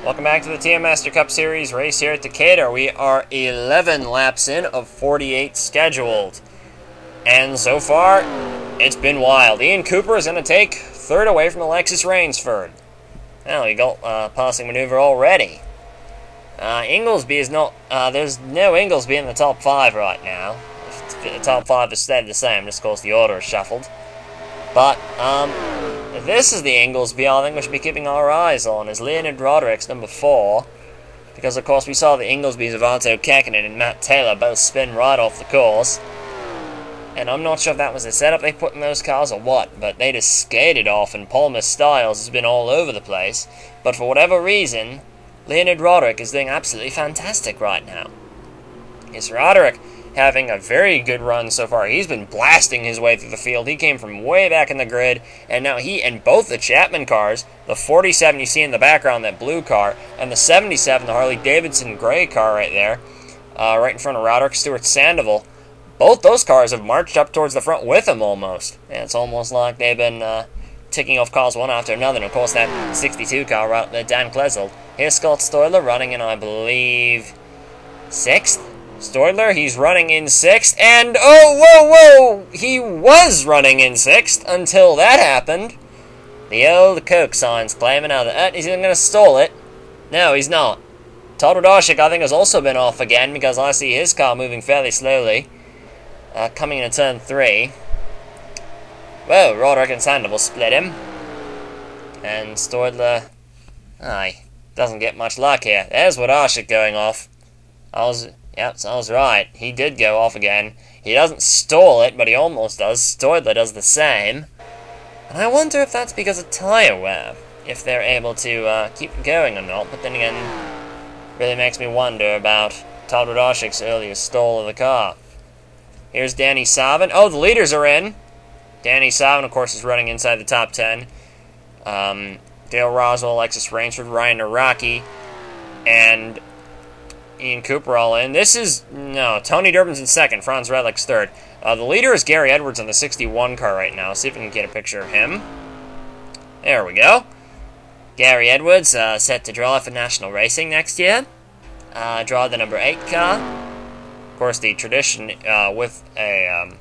Welcome back to the TM Master Cup Series race here at Decatur. We are 11 laps in of 48 scheduled. And so far, it's been wild. Ian Cooper is going to take third away from Alexis Rainsford. Well, he got passing maneuver already. Inglesby is not... there's no Inglesby in the top 5 right now. If the top 5 has stayed the same, just of course the order is shuffled. But, this is the Inglesby I think we should be keeping our eyes on, is Leonid Roderick's number 4. Because, of course, we saw the Inglesbys of Otto Kekkonen and Matt Taylor both spin right off the course. And I'm not sure if that was the setup they put in those cars or what, but they just skated off, and Palmer Styles has been all over the place. But for whatever reason, Leonid Roderick is doing absolutely fantastic right now. It's Roderick having a very good run so far. He's been blasting his way through the field. He came from way back in the grid, and now he and both the Chapman cars, the 47 you see in the background, that blue car, and the 77, the Harley-Davidson gray car right there, right in front of Roderick, Stuart Sandoval, both those cars have marched up towards the front with him almost. And it's almost like they've been ticking off cars one after another. And of course that 62 car, Dan Klezold. Here's Scott Stoidler running in, I believe, 6th? Stoidler, he's running in 6th, and whoa! He was running in 6th until that happened. The old Coke signs claiming now that he's going to stall it. No, he's not. Todd Wodashik, I think, has also been off again because I see his car moving fairly slowly. Coming into turn 3. Whoa, Roderick and Sandoval split him. And Stoidler, doesn't get much luck here. There's Wodashik going off. I was right. He did go off again. He doesn't stall it, but he almost does. Stoidler does the same. And I wonder if that's because of tyre wear, if they're able to keep going or not. But then again, really makes me wonder about Todd Wodashik's earlier stall of the car. Here's Danny Savin. Oh, the leaders are in. Danny Savin, of course, is running inside the top 10. Dale Roswell, Alexis Rainsford, Ryan Araki, and Ian Cooper all in. Tony Durbin's in 2nd, Franz Redlick's 3rd. The leader is Gary Edwards on the 61 car right now. See if we can get a picture of him. There we go. Gary Edwards set to draw for National Racing next year. Draw the number 8 car. Of course, the tradition with a...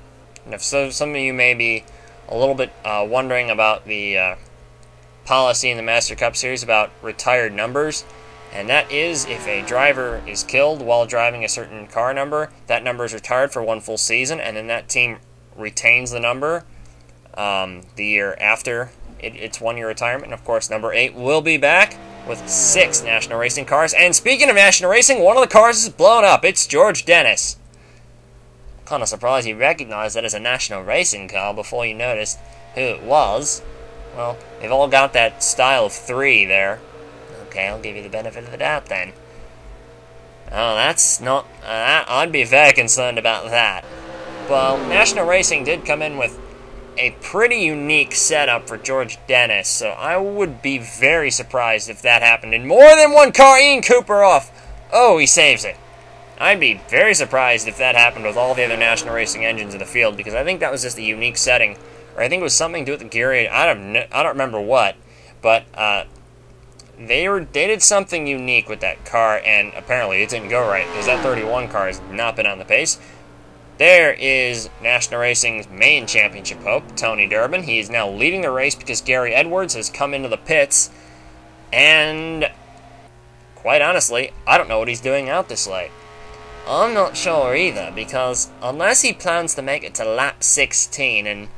some of you may be a little bit wondering about the policy in the Master Cup Series about retired numbers. And that is, if a driver is killed while driving a certain car number, that number is retired for one full season, and then that team retains the number the year after its 1 year retirement. And of course, number 8 will be back with 6 National Racing cars. And speaking of National Racing, one of the cars is blown up. It's George Dennis. Kind of surprised you recognized that as a National Racing car before you noticed who it was. Well, they've all got that style of 3 there. Okay, I'll give you the benefit of the doubt then. Oh, that's not... I'd be very concerned about that. Well, National Racing did come in with a pretty unique setup for George Dennis, so I would be very surprised if that happened in more than one car. Ian Cooper off. Oh, he saves it. I'd be very surprised if that happened with all the other National Racing engines in the field, because I think that was just a unique setting, or I think it was something to do with the gear. I don't remember what, but they did something unique with that car, and apparently it didn't go right, because that 31 car has not been on the pace. There is National Racing's main championship hope, Tony Durbin. He is now leading the race because Gary Edwards has come into the pits, and quite honestly, I don't know what he's doing out this late. I'm not sure either, because unless he plans to make it to lap 16, and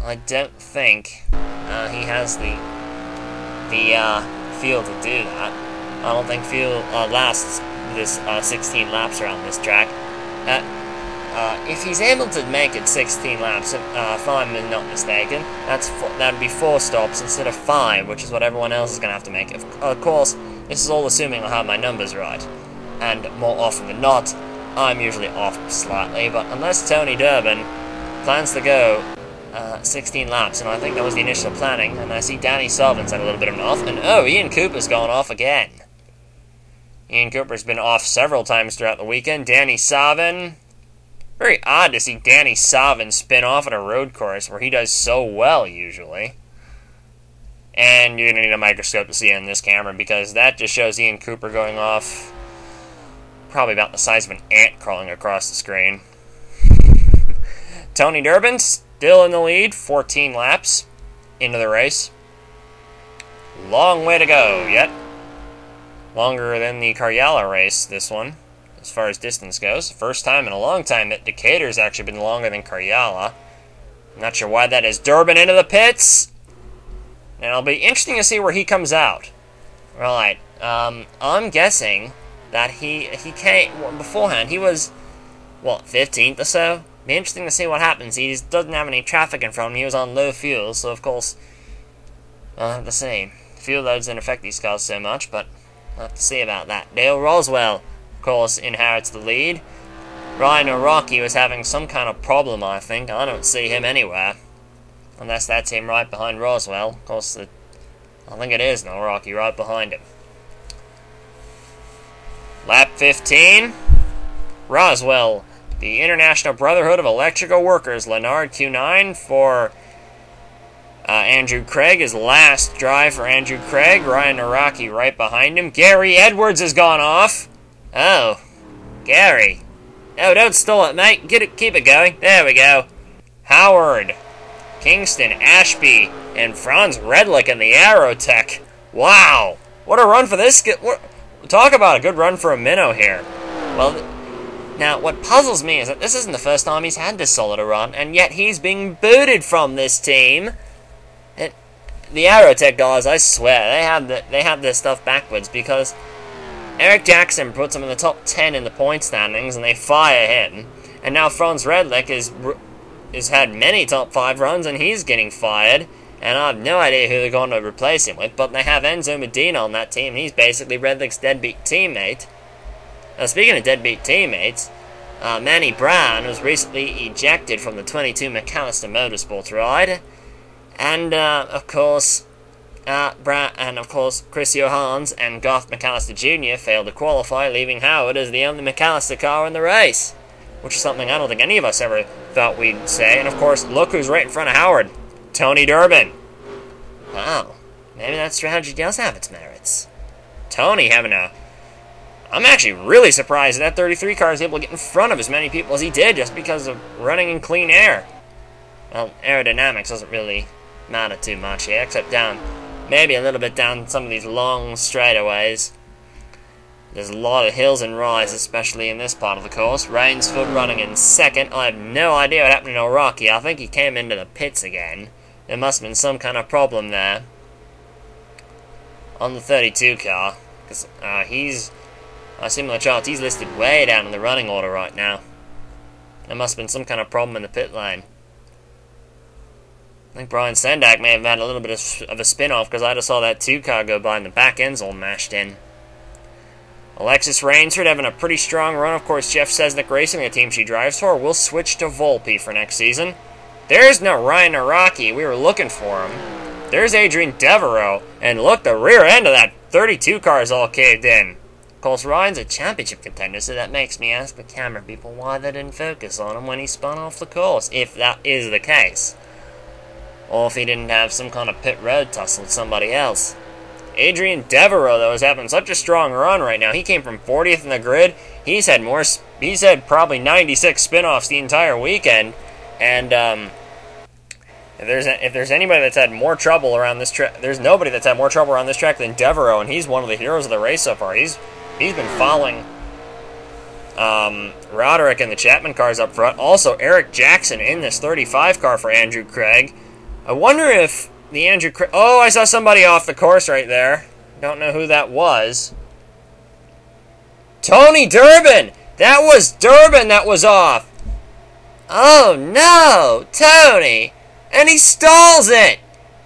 I don't think he has the field to do that. I don't think field lasts this 16 laps around this track. If he's able to make it 16 laps, if I'm not mistaken, that'd be 4 stops instead of 5, which is what everyone else is going to have to make. Of course, this is all assuming I have my numbers right. And more often than not, I'm usually off slightly, but unless Tony Durbin plans to go 16 laps, and I think that was the initial planning, and I see Danny Sullivan's had a little bit of an off, and Ian Cooper's gone off again. Ian Cooper's been off several times throughout the weekend. Danny Savin, very odd to see Danny Savin spin off at a road course where he does so well usually. And you're going to need a microscope to see it in this camera, because that just shows Ian Cooper going off probably about the size of an ant crawling across the screen. Tony Durbin still in the lead, 14 laps into the race. Long way to go yet. Longer than the Karyala race, this one, as far as distance goes. First time in a long time that Decatur's actually been longer than Karyala. Not sure why that is. Durbin into the pits. And it'll be interesting to see where he comes out. Right. I'm guessing that he came beforehand. He was, what, 15th or so? Be interesting to see what happens. He doesn't have any traffic in front of him. He was on low fuel, so of course, I'll have to see. Fuel loads didn't affect these cars so much, but I'll have to see about that. Dale Roswell, of course, inherits the lead. Ryan O'Rourke was having some kind of problem, I think. I don't see him anywhere. Unless that's him right behind Roswell. Of course, I think it is O'Rourke right behind him. Lap 15. Roswell, the International Brotherhood of Electrical Workers. Leonard Q9 for Andrew Craig. His last drive for Andrew Craig. Ryan O'Rourke right behind him. Gary Edwards has gone off. Oh, Gary. No, don't stall it, mate. Keep it going. There we go. Howard, Kingston, Ashby, and Franz Redlich in the Aerotech. Wow. What a run for this. Talk about a good run for a minnow here. Well, now, what puzzles me is that this isn't the first time he's had this solid a run, and yet he's being booted from this team. The Aerotech guys, I swear, they have this stuff backwards, because Eric Jackson puts him in the top 10 in the point standings, and they fire him. And now Franz Redlich has had many top 5 runs, and he's getting fired. And I have no idea who they're going to replace him with, but they have Enzo Medina on that team, and he's basically Redlich's deadbeat teammate. Now, speaking of deadbeat teammates, Manny Brown was recently ejected from the 22 McAllister Motorsports ride. And, of course, Chris Johans and Garth McAllister Jr. failed to qualify, leaving Howard as the only McAllister car in the race. Which is something I don't think any of us ever thought we'd say. And, of course, look who's right in front of Howard. Tony Durbin. Wow. Maybe that strategy does have its merits. Tony having a... I'm actually really surprised that 33 car is able to get in front of as many people as he did just because of running in clean air. Well, aerodynamics doesn't really matter too much here, except down, maybe a little bit down some of these long straightaways. There's a lot of hills and rise, especially in this part of the course. Rainsford running in second. I have no idea what happened to O'Rourke. I think he came into the pits again. There must have been some kind of problem there on the 32 car, because I see on the charts, he's listed way down in the running order right now. There must have been some kind of problem in the pit lane. I think Brian Sendak may have had a little bit of a spin-off, because I just saw that 2 car go by and the back end's all mashed in. Alexis Rainsford having a pretty strong run. Of course, Jeff Sesnick Racing, the team she drives for, will switch to Volpe for next season. There's no Ryan O'Rourke. We were looking for him. There's Adrian Devereaux. And look, the rear end of that 32 car is all caved in. Of course, Ryan's a championship contender, so that makes me ask the camera people why they didn't focus on him when he spun off the course, if that is the case. Or if he didn't have some kind of pit road tussle with somebody else. Adrian Devereaux, though, is having such a strong run right now. He came from 40th in the grid. He's had probably 96 spin-offs the entire weekend. And if there's anybody that's had more trouble around this track, there's nobody that's had more trouble around this track than Devereaux, and he's one of the heroes of the race so far. He's been following Roderick and the Chapman cars up front. Also, Eric Jackson in this 35 car for Andrew Craig. I wonder if the Andrew Craig... Oh, I saw somebody off the course right there. Don't know who that was. Tony Durbin! That was Durbin that was off! Oh, no! Tony! And he stalls it!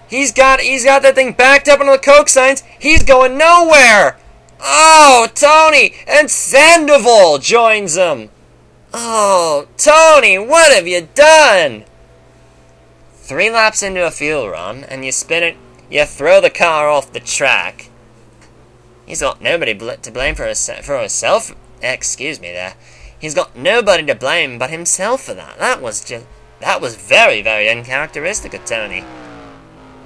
He's got that thing backed up into the Coke signs. He's going nowhere! Oh, Tony! And Sandoval joins him! Oh, Tony, what have you done? 3 laps into a fuel run, and you spin it, you throw the car off the track. He's got nobody to blame for himself. Excuse me there. He's got nobody to blame but himself for that. That was very, very uncharacteristic of Tony.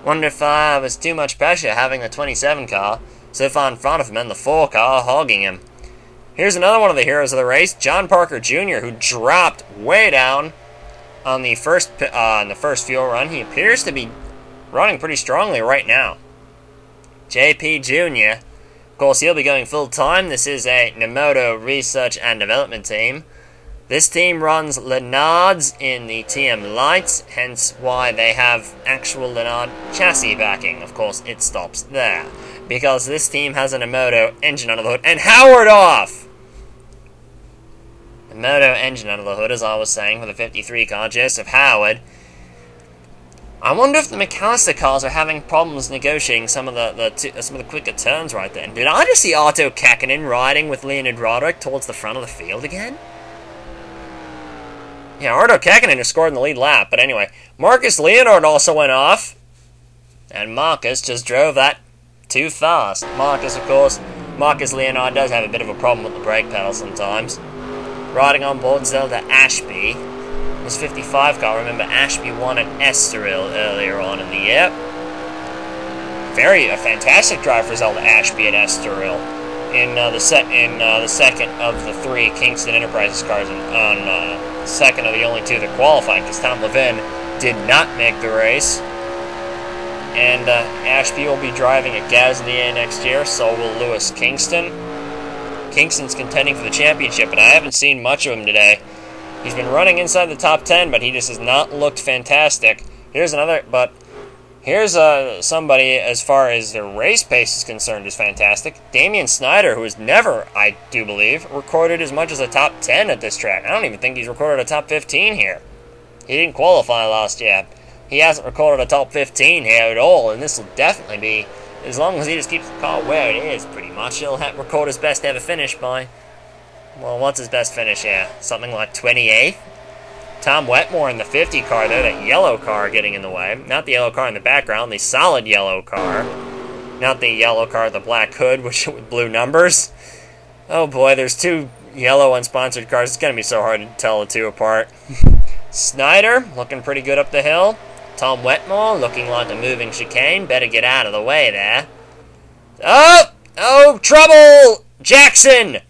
Wonder if it was too much pressure having the 27 car so far in front of him and the 4 car hogging him. Here's another one of the heroes of the race, John Parker Jr., who dropped way down on the first fuel run. He appears to be running pretty strongly right now. JP Jr., of course, he'll be going full-time. This is a Nemoto research and development team. This team runs Lenards in the TM lights, hence why they have actual Lenard chassis backing. Of course, it stops there, because this team has a Nemoto engine under the hood. And Howard off! Nemoto engine under the hood, as I was saying, for the 53 car, Joseph Howard. I wonder if the McAllister cars are having problems negotiating some of the quicker turns right then. Did I just see Otto Kakkonen riding with Leonid Roderick towards the front of the field again? Yeah, Otto Kakkonen has scored in the lead lap, but anyway. Marcus Leonard also went off. And Marcus just drove that too fast. Marcus Leonard does have a bit of a problem with the brake pedal sometimes. Riding on board Zelda Ashby. His 55 car, remember Ashby won at Estoril earlier on in the year. A fantastic drive for Zelda Ashby at Estoril in the second of the 3 Kingston Enterprises cars, on second of the only 2 that qualified, because Tom Levin did not make the race. And Ashby will be driving at Gasnier next year, so will Lewis Kingston. Kingston's contending for the championship, but I haven't seen much of him today. He's been running inside the top 10, but he just has not looked fantastic. Here's somebody, as far as their race pace is concerned, is fantastic. Damian Snyder, who has never, I do believe, recorded as much as a top 10 at this track. I don't even think he's recorded a top 15 here. He didn't qualify last year. He hasn't recorded a top 15 here at all, and this will definitely be, as long as he just keeps the car where it is, pretty much, he'll record his best ever finish by... Well, what's his best finish here? Something like 28th? Tom Wetmore in the 50 car, though, that yellow car getting in the way. Not the yellow car in the background, the solid yellow car. Not the yellow car with the black hood, with blue numbers. Oh boy, there's 2 yellow unsponsored cars. It's going to be so hard to tell the 2 apart. Snyder, looking pretty good up the hill. Tom Wetmore, looking like a moving chicane. Better get out of the way there. Oh, trouble! Jackson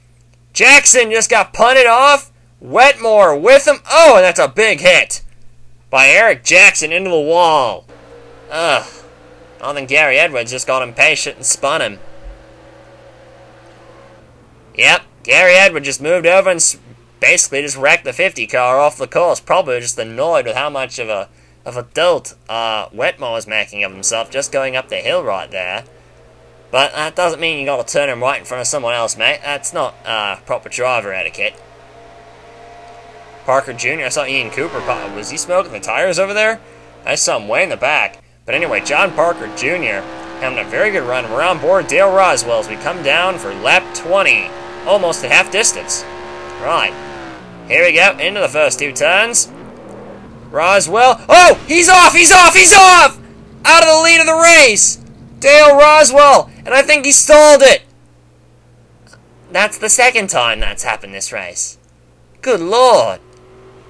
just got punted off. Wetmore with him. Oh, and that's a big hit by Eric Jackson into the wall. Ugh. I think Gary Edwards just got impatient and spun him. Yep, Gary Edwards just moved over and basically just wrecked the 50 car off the course. Probably just annoyed with how much of a dolt Wetmore was making of himself just going up the hill right there. But that doesn't mean you got to turn him right in front of someone else, mate. That's not proper driver etiquette. Parker Jr., I saw Ian Cooper. Was he smoking the tires over there? I saw him way in the back. But anyway, John Parker Jr. having a very good run. We're on board Dale Roswell as we come down for lap 20. Almost at half distance. Right. Here we go, into the first 2 turns. Roswell. Oh! He's off! Out of the lead of the race! Dale Roswell! And I think he stalled it! That's the second time that's happened this race. Good lord.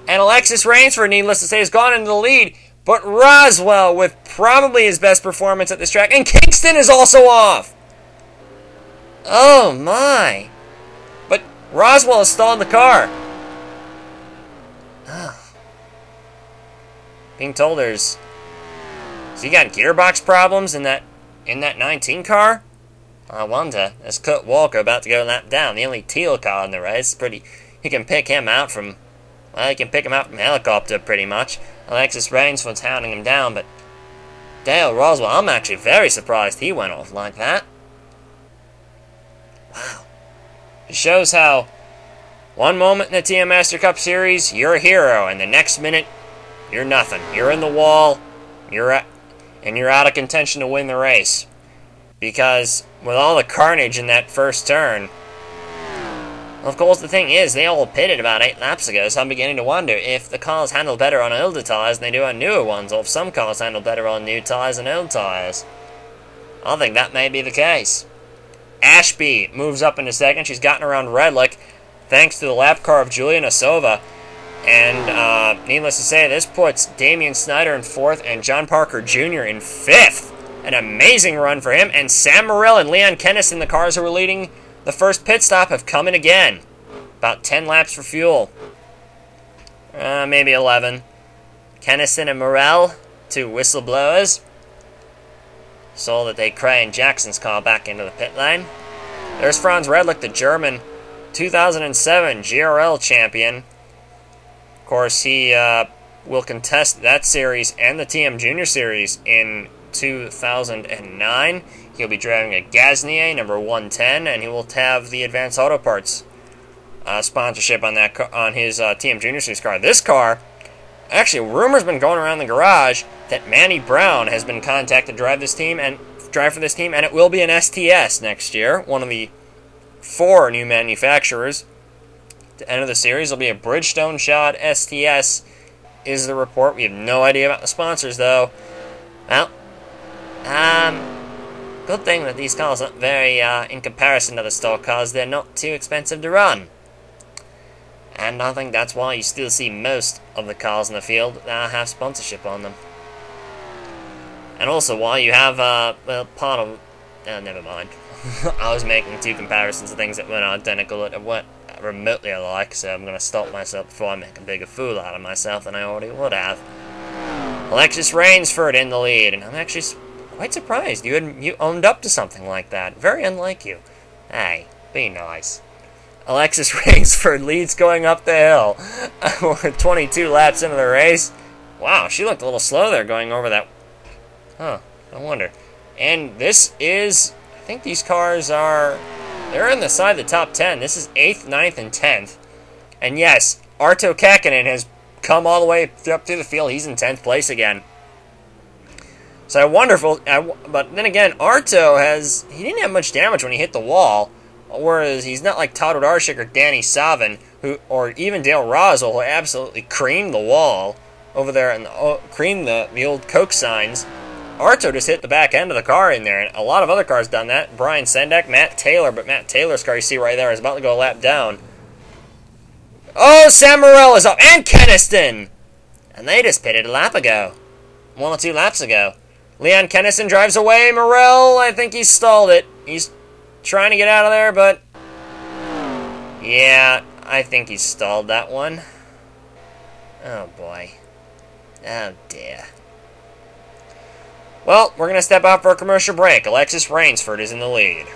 And Alexis Rainsford, needless to say, has gone into the lead. But Roswell with probably his best performance at this track. And Kingston is also off. Oh my. But Roswell has stalled the car. Oh. Being told has he got gearbox problems in that 19 car? I wonder. Is Kurt Walker about to go lap down? The only teal car in the race. You can pick him out from... Well, you can pick him out from helicopter, pretty much. Alexis Rainsford's hounding him down, but... Dale Roswell, I'm actually very surprised he went off like that. Wow. It shows how... One moment in the TM Master Cup Series, you're a hero, and the next minute, you're nothing. You're in the wall, and you're out of contention to win the race. Because with all the carnage in that first turn, of course the thing is, they all pitted about 8 laps ago, so I'm beginning to wonder if the cars handle better on older tyres than they do on newer ones, or if some cars handle better on new tyres than old tyres. I think that may be the case. Ashby moves up into second. She's gotten around Redlick, thanks to the lap car of Julia Nosova. And needless to say, this puts Damian Snyder in 4th and John Parker Jr. in 5th. An amazing run for him. And Sam Morrell and Leon Kennison, the cars who were leading the first pit stop, have come in again. About 10 laps for fuel. Maybe 11. Kennison and Morrell, 2 whistleblowers. So that they crane Jackson's car back into the pit lane. There's Franz Redlich, the German 2007 GRL champion. Of course, he will contest that series and the TM Junior Series in 2009. He'll be driving a Gasnier number 110, and he will have the Advanced Auto Parts sponsorship on that on his TM Junior Series car. This car, actually, rumors been going around the garage that Manny Brown has been contacted to drive for this team, and it will be an STS next year. One of the 4 new manufacturers. At the end of the series, it'll be a Bridgestone shod STS, is the report. We have no idea about the sponsors, though. Well, good thing that these cars aren't very, in comparison to the stock cars, they're not too expensive to run. And I think that's why you still see most of the cars in the field that have sponsorship on them. And also why you have, well, part of... never mind. I was making 2 comparisons of things that weren't identical, that weren't remotely alike, so I'm going to stop myself before I make a bigger fool out of myself than I already would have. Alexis Rainsford in the lead, and I'm actually quite surprised you owned up to something like that. Very unlike you. Hey, be nice. Alexis Rainsford leads going up the hill. We're 22 laps into the race. Wow, she looked a little slow there going over that. Huh, no wonder. And this is, I think these cars are, they're in the side of the top 10. This is 8th, 9th, and 10th. And yes, Arto Kakkonen has come all the way up through the field. He's in 10th place again. So wonderful. But then again, Arto he didn't have much damage when he hit the wall. Whereas he's not like Todd Wodarczyk or Danny Savin, or even Dale Roswell, who absolutely creamed the wall over there and creamed the old Coke signs. Arto just hit the back end of the car in there, and a lot of other cars done that. Brian Sendek, Matt Taylor, but Matt Taylor's car you see right there is about to go a lap down. Oh, Sam Morrell is up, and Kennison! And they just pitted a lap ago. 1 or 2 laps ago. Leon Kennison drives away. Morrell, I think he stalled it. He's trying to get out of there, but yeah, I think he stalled that one. Oh boy. Oh dear. Well, we're going to step out for a commercial break. Alexis Rainsford is in the lead.